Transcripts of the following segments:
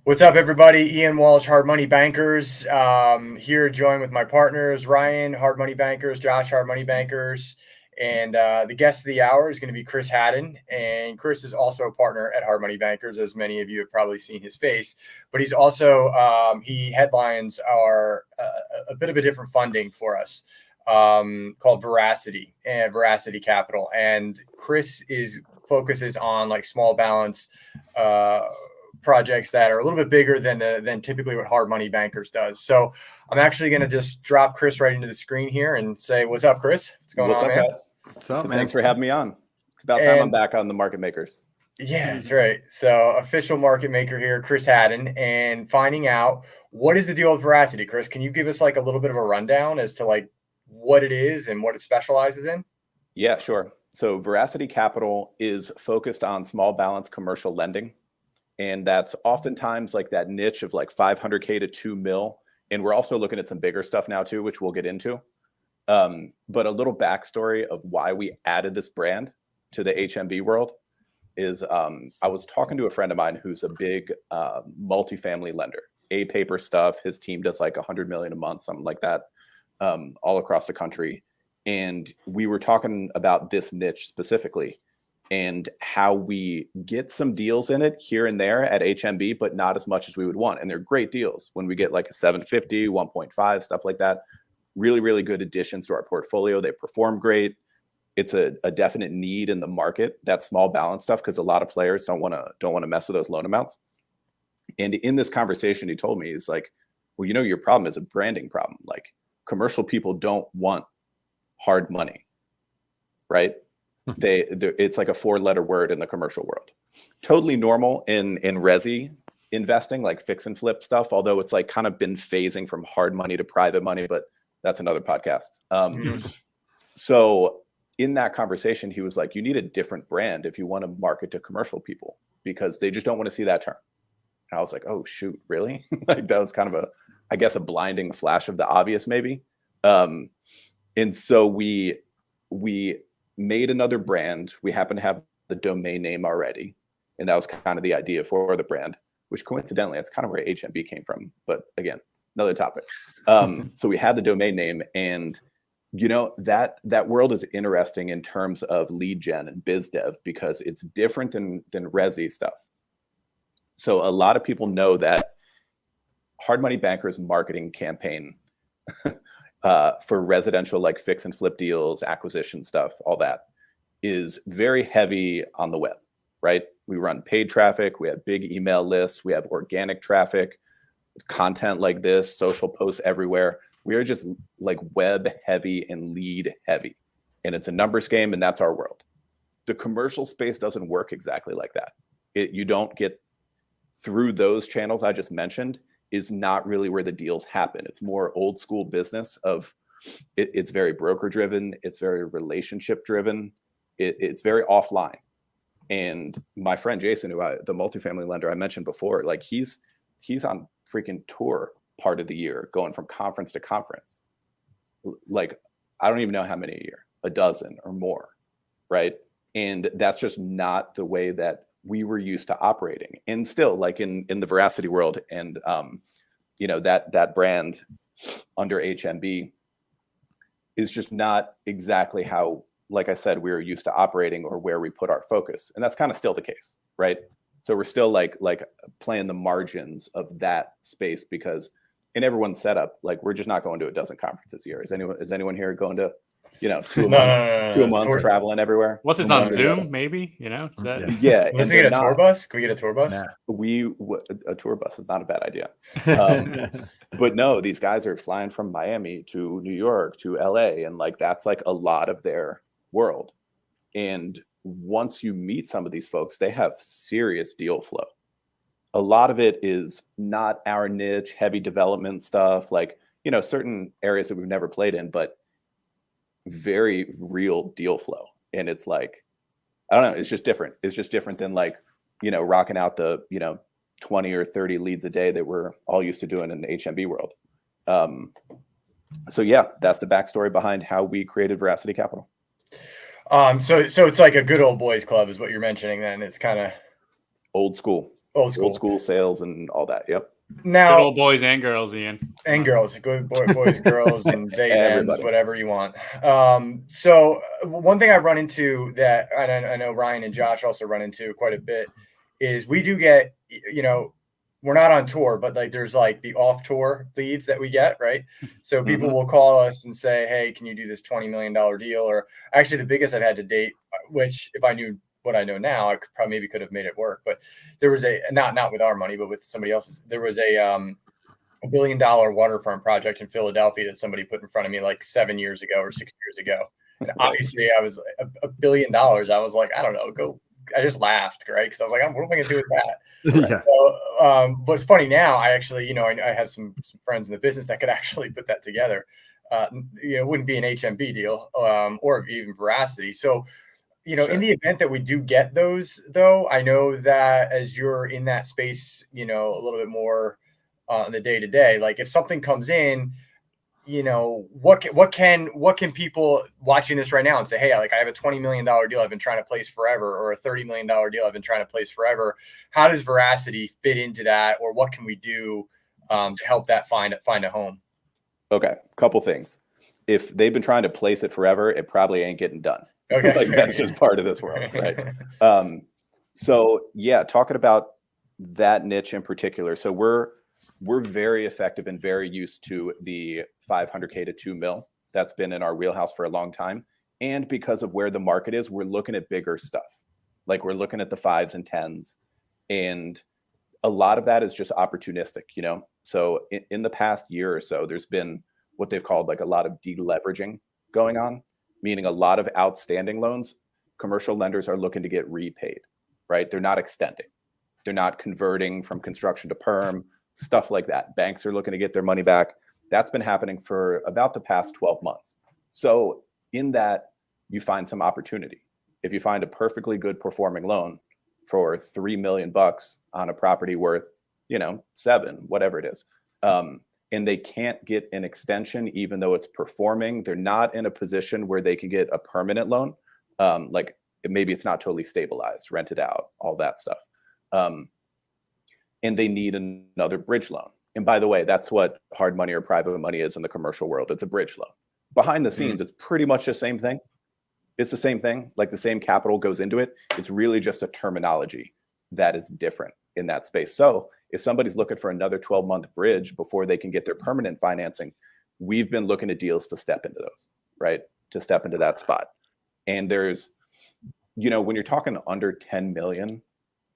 What's up, everybody? Ian Walsh, Hard Money Bankers, here joined with my partners, Ryan, Hard Money Bankers, Josh, Hard Money Bankers, and the guest of the hour is going to be Chris Haddon. And Chris is also a partner at Hard Money Bankers, as many of you have probably seen his face. But he's also, he headlines a bit of a different funding for us called Veracity and Veracity Capital. And Chris focuses on like small balance projects that are a little bit bigger than typically what Hard Money Bankers does. So I'm actually going to just drop Chris right into the screen here and say, what's up, Chris? What's going on, man? Guys? What's up, man? Thanks for having me on. It's about time I'm back on the Market Makers. Yeah, that's right. So official market maker here, Chris Haddon, and finding out what is the deal with Veracity. Chris, can you give us like a little bit of a rundown as to like what it is and what it specializes in? Yeah, sure. So Veracity Capital is focused on small balance commercial lending. And that's oftentimes like that niche of like 500K to 2 mil. And we're also looking at some bigger stuff now too, which we'll get into. But a little backstory of why we added this brand to the HMB world is I was talking to a friend of mine who's a big multifamily lender, paper stuff. His team does like 100 million a month, something like that, all across the country. And we were talking about this niche specifically and how we get some deals in it here and there at HMB, but not as much as we would want. And they're great deals when we get like a 750, 1.5, stuff like that. Really, really good additions to our portfolio. They perform great. It's a definite need in the market, that small balance stuff, because a lot of players don't want to mess with those loan amounts. And in this conversation, he told me, he's like, well, you know, your problem is a branding problem. Like commercial people don't want hard money, right? It's like a 4-letter word in the commercial world. Totally normal in resi investing, like fix and flip stuff, although it's like kind of been phasing from hard money to private money, but that's another podcast. So in that conversation, he was like, you need a different brand if you want to market to commercial people, because they just don't want to see that term. And I was like, oh shoot, really? Like that was kind of a blinding flash of the obvious maybe. And so we made another brand. We happen to have the domain name already. And that was kind of the idea for the brand, which coincidentally, that's kind of where HMB came from. But again, another topic. So we had the domain name, and you know, that world is interesting in terms of lead gen and biz dev, because it's different than resi stuff. So a lot of people know that Hard Money Bankers marketing campaign for residential, like fix and flip deals, acquisition stuff, all that is very heavy on the web, right? We run paid traffic. We have big email lists. We have organic traffic, content like this, social posts everywhere. We are just like web heavy and lead heavy. And it's a numbers game, and that's our world. The commercial space doesn't work exactly like that. You don't get through those channels I just mentioned. Is not really where the deals happen. It's more old school business of it's very broker driven. It's very relationship driven. It's very offline. And my friend Jason, the multifamily lender I mentioned before, like he's on freaking tour part of the year, going from conference to conference. Like, I don't even know how many a year, a dozen or more, right? And that's just not the way that we were used to operating. And still, like in the Veracity world, and you know, that brand under HMB is just not exactly how, like I said, we were used to operating or where we put our focus. And that's kind of still the case, right? So we're still like playing the margins of that space, because in everyone's setup, like we're just not going to a dozen conferences a year. Is anyone here going to, you know, two a month traveling everywhere? What's it on Zoom? Maybe, you know. Yeah. Let's get a tour bus. Can we get a tour bus? Nah, a tour bus is not a bad idea. But no, these guys are flying from Miami to New York to LA, and like that's like a lot of their world. And once you meet some of these folks, they have serious deal flow. A lot of it is not our niche, heavy development stuff, like, you know, certain areas that we've never played in, but very real deal flow. And it's like, I don't know, it's just different. It's just different than like, you know, rocking out the, you know, 20 or 30 leads a day that we're all used to doing in the HMB world. So yeah, that's the backstory behind how we created Veracity Capital. So it's like a good old boys club is what you're mentioning then. It's kind of old school. Old old school sales and all that. Yep. Good Now, old boys and girls, Ian. and girls, good boys, girls, and they, thems, Everybody. whatever you want. So one thing I run into that I know Ryan and Josh also run into quite a bit is we do get, we're not on tour, but like there's like the off tour leads that we get, right? So people will call us and say, hey, can you do this $20 million deal? Or actually the biggest I've had to date, which if I knew what I know now, I could have made it work. But there was not with our money, but with somebody else's, there was a $1 billion waterfront project in Philadelphia that somebody put in front of me like 7 years ago or 6 years ago. And obviously I was $1 billion. I was like, I don't know, go. I just laughed, right? Because I was like, what am I going to do with that? Yeah. So, but it's funny now. I actually, I have some friends in the business that could actually put that together. It wouldn't be an HMB deal or even Veracity. So, Sure. In the event that we do get those, though, I know that as you're in that space, a little bit more on the day to day, like if something comes in, what can people watching this right now and say, hey, like I have a $20 million deal I've been trying to place forever, or a $30 million deal I've been trying to place forever. How does Veracity fit into that, or what can we do to help that find a home? Okay, couple things. If they've been trying to place it forever, it probably ain't getting done. Okay, like that's just part of this world, right? So yeah, talking about that niche in particular. So we're very effective and very used to the 500K to 2 mil. That's been in our wheelhouse for a long time. And because of where the market is, we're looking at bigger stuff. Like we're looking at the 5s and 10s. And a lot of that is just opportunistic, So in the past year or so, there's been what they've called like a lot of deleveraging going on, meaning a lot of outstanding loans, commercial lenders are looking to get repaid, right? They're not extending. They're not converting from construction to perm, stuff like that. Banks are looking to get their money back. That's been happening for about the past 12 months. So in that, you find some opportunity. If you find a perfectly good performing loan for $3 million on a property worth, $7 million, whatever it is, and they can't get an extension, even though it's performing, they're not in a position where they can get a permanent loan. Like maybe it's not totally stabilized, rented out, all that stuff. And they need another bridge loan. And by the way, that's what hard money or private money is in the commercial world. It's a bridge loan. Behind the scenes, it's pretty much the same thing. It's the same thing, like the same capital goes into it. It's really just a terminology that is different in that space. So if somebody's looking for another 12-month bridge before they can get their permanent financing, we've been looking at deals to step into those, right? To step into that spot. And there's, when you're talking under 10 million,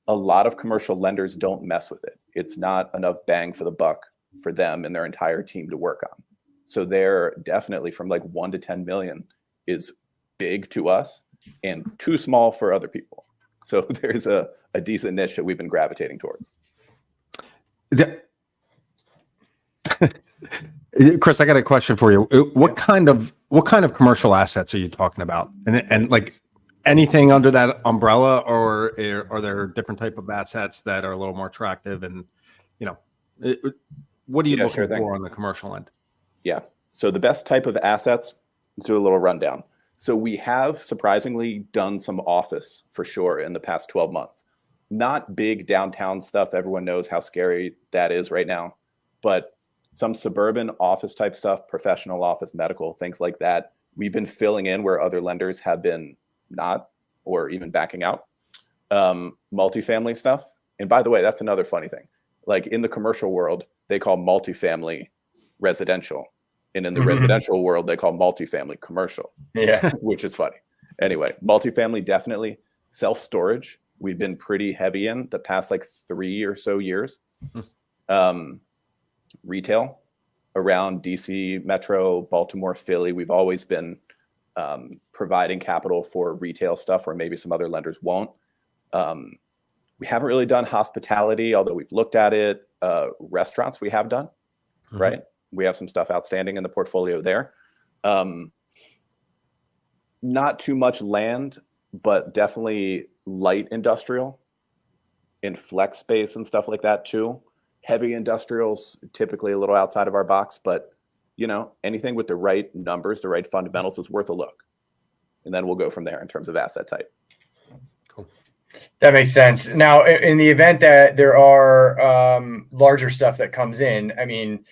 a lot of commercial lenders don't mess with it. It's not enough bang for the buck for them and their entire team to work on. So they're definitely from like 1 to 10 million is big to us and too small for other people. So there's a decent niche that we've been gravitating towards. Chris, I got a question for you. What kind of commercial assets are you talking about? And like anything under that umbrella, or are there different type of assets that are a little more attractive? And what are you looking for on the commercial end? Yeah. So the best type of assets, let's do a little rundown. So we have surprisingly done some office for sure in the past 12 months. Not big downtown stuff. Everyone knows how scary that is right now, but some suburban office type stuff, professional office, medical, things like that. We've been filling in where other lenders have been not, or even backing out. Multifamily stuff. And by the way, that's another funny thing. Like in the commercial world, they call multifamily residential. And in the residential world, they call multifamily commercial. Yeah. Which is funny. Anyway, multifamily, definitely. Self-storage, we've been pretty heavy in the past like 3 or so years. Retail around DC, Metro, Baltimore, Philly. We've always been providing capital for retail stuff where maybe some other lenders won't. We haven't really done hospitality, although we've looked at it. Restaurants we have done, right? We have some stuff outstanding in the portfolio there. Not too much land, but definitely light industrial and flex space and stuff like that too. Heavy industrials, typically a little outside of our box, but anything with the right numbers, the right fundamentals is worth a look. And then we'll go from there in terms of asset type. Cool. That makes sense. Now, in the event that there are larger stuff that comes in, I mean,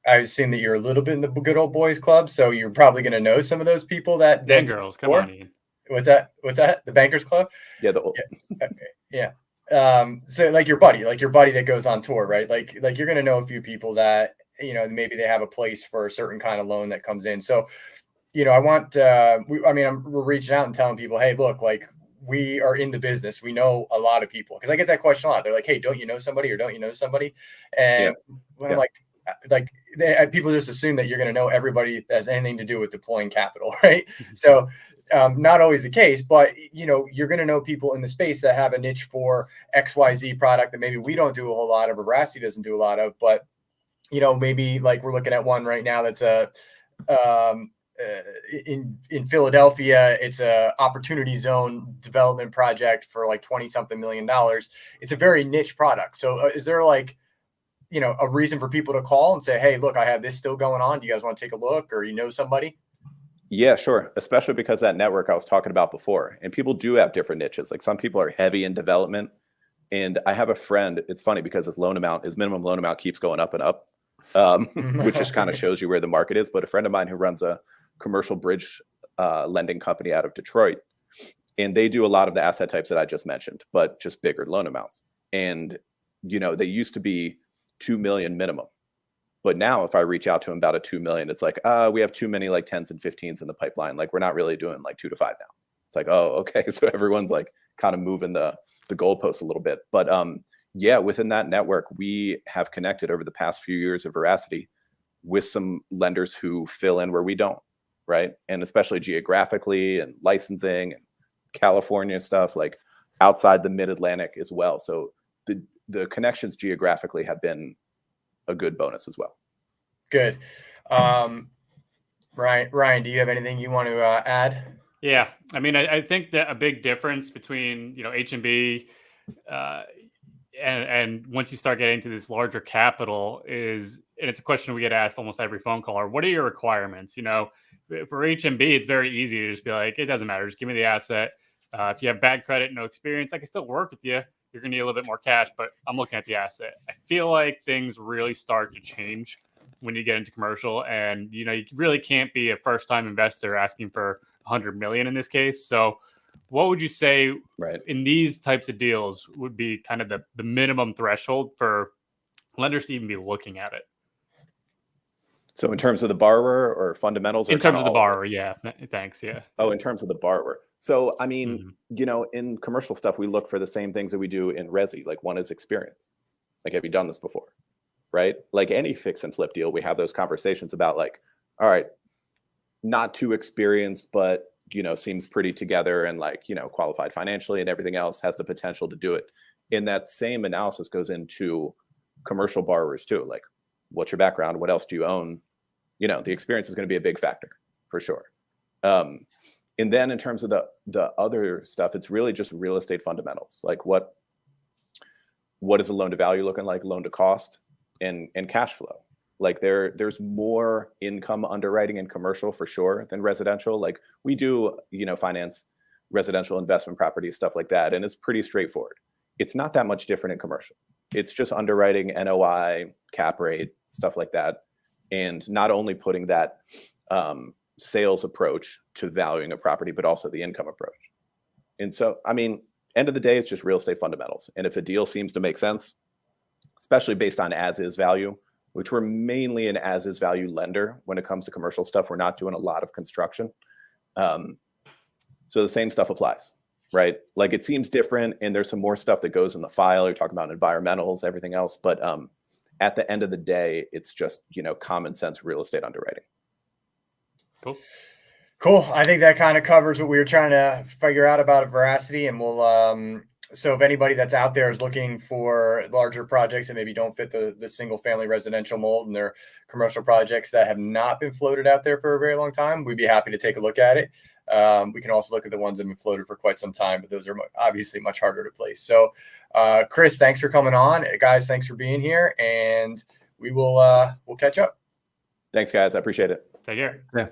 I assume that you're a little bit in the good old boys club, so you're probably going to know some of those people that. Dan girls, come on, Ian. What's that? The Bankers Club? Yeah. Yeah. So like your buddy that goes on tour, right? Like you're going to know a few people that, maybe they have a place for a certain kind of loan that comes in. So, I want, we're reaching out and telling people, hey, look, like we are in the business. We know a lot of people. Cause I get that question a lot. They're like, hey, don't you know somebody or don't you know somebody? And when I'm like people just assume that you're going to know everybody that has anything to do with deploying capital. Right. So, not always the case, but you're going to know people in the space that have a niche for XYZ product that maybe we don't do a whole lot of, or Veracity doesn't do a lot of, but maybe like we're looking at one right now that's in Philadelphia. It's a opportunity zone development project for like $20-something million. It's a very niche product. So is there like, a reason for people to call and say, hey, look, I have this still going on. Do you guys want to take a look, or somebody? Yeah, sure. Especially because that network I was talking about before, and people do have different niches. Like some people are heavy in development, and I have a friend. It's funny because his minimum loan amount keeps going up and up, which just kind of shows you where the market is. But a friend of mine who runs a commercial bridge lending company out of Detroit, and they do a lot of the asset types that I just mentioned, but just bigger loan amounts. And they used to be 2 million minimum. But now if I reach out to him about a 2 million, it's like, we have too many like 10s and 15s in the pipeline. Like we're not really doing like 2 to 5 now. It's like, oh, okay. So everyone's like kind of moving the goalposts a little bit. But within that network, we have connected over the past few years of Veracity with some lenders who fill in where we don't, right? And especially geographically and licensing and California stuff, like outside the mid-Atlantic as well. So the connections geographically have been a good bonus as well. Good. Ryan, do you have anything you want to add? Yeah. I mean, I think that a big difference between, HMB and once you start getting to this larger capital is, and it's a question we get asked almost every phone call, what are your requirements? For HMB, it's very easy to just be like, it doesn't matter. Just give me the asset. If you have bad credit, no experience, I can still work with you. You're going to need a little bit more cash, but I'm looking at the asset. I feel like things really start to change when you get into commercial, and you really can't be a first-time investor asking for 100 million in this case. So what would you say in these types of deals would be kind of the minimum threshold for lenders to even be looking at it? So in terms of the borrower or fundamentals? Or in terms of the borrower, yeah. Thanks, yeah. Oh, in terms of the borrower. So, I mean, in commercial stuff, we look for the same things that we do in resi. Like one is experience. Like, have you done this before? Right? Like any fix and flip deal, we have those conversations about like, all right, not too experienced, but, seems pretty together and like, qualified financially and everything else, has the potential to do it. And that same analysis goes into commercial borrowers too. Like, what's your background? What else do you own? The experience is going to be a big factor for sure. And then in terms of the other stuff, it's really just real estate fundamentals. Like what is the loan to value looking like, loan to cost, and cash flow. Like there's more income underwriting in commercial for sure than residential. Like we do, finance residential investment properties, stuff like that. And it's pretty straightforward. It's not that much different in commercial. It's just underwriting NOI, cap rate, stuff like that. And not only putting that sales approach to valuing a property, but also the income approach. And so, I mean, end of the day, it's just real estate fundamentals. And if a deal seems to make sense, especially based on as-is value, which we're mainly an as-is value lender when it comes to commercial stuff, we're not doing a lot of construction. So the same stuff applies, right? Like it seems different, and there's some more stuff that goes in the file. You're talking about environmentals, everything else. But at the end of the day, it's just, common sense real estate underwriting. Cool. I think that kind of covers what we were trying to figure out about Veracity. And we'll, so if anybody that's out there is looking for larger projects that maybe don't fit the single family residential mold, and they're commercial projects that have not been floated out there for a very long time, we'd be happy to take a look at it. We can also look at the ones that have been floated for quite some time, but those are obviously much harder to place. So, Chris, thanks for coming on. Guys, thanks for being here, and we'll catch up. Thanks, guys. I appreciate it. Take care. Yeah.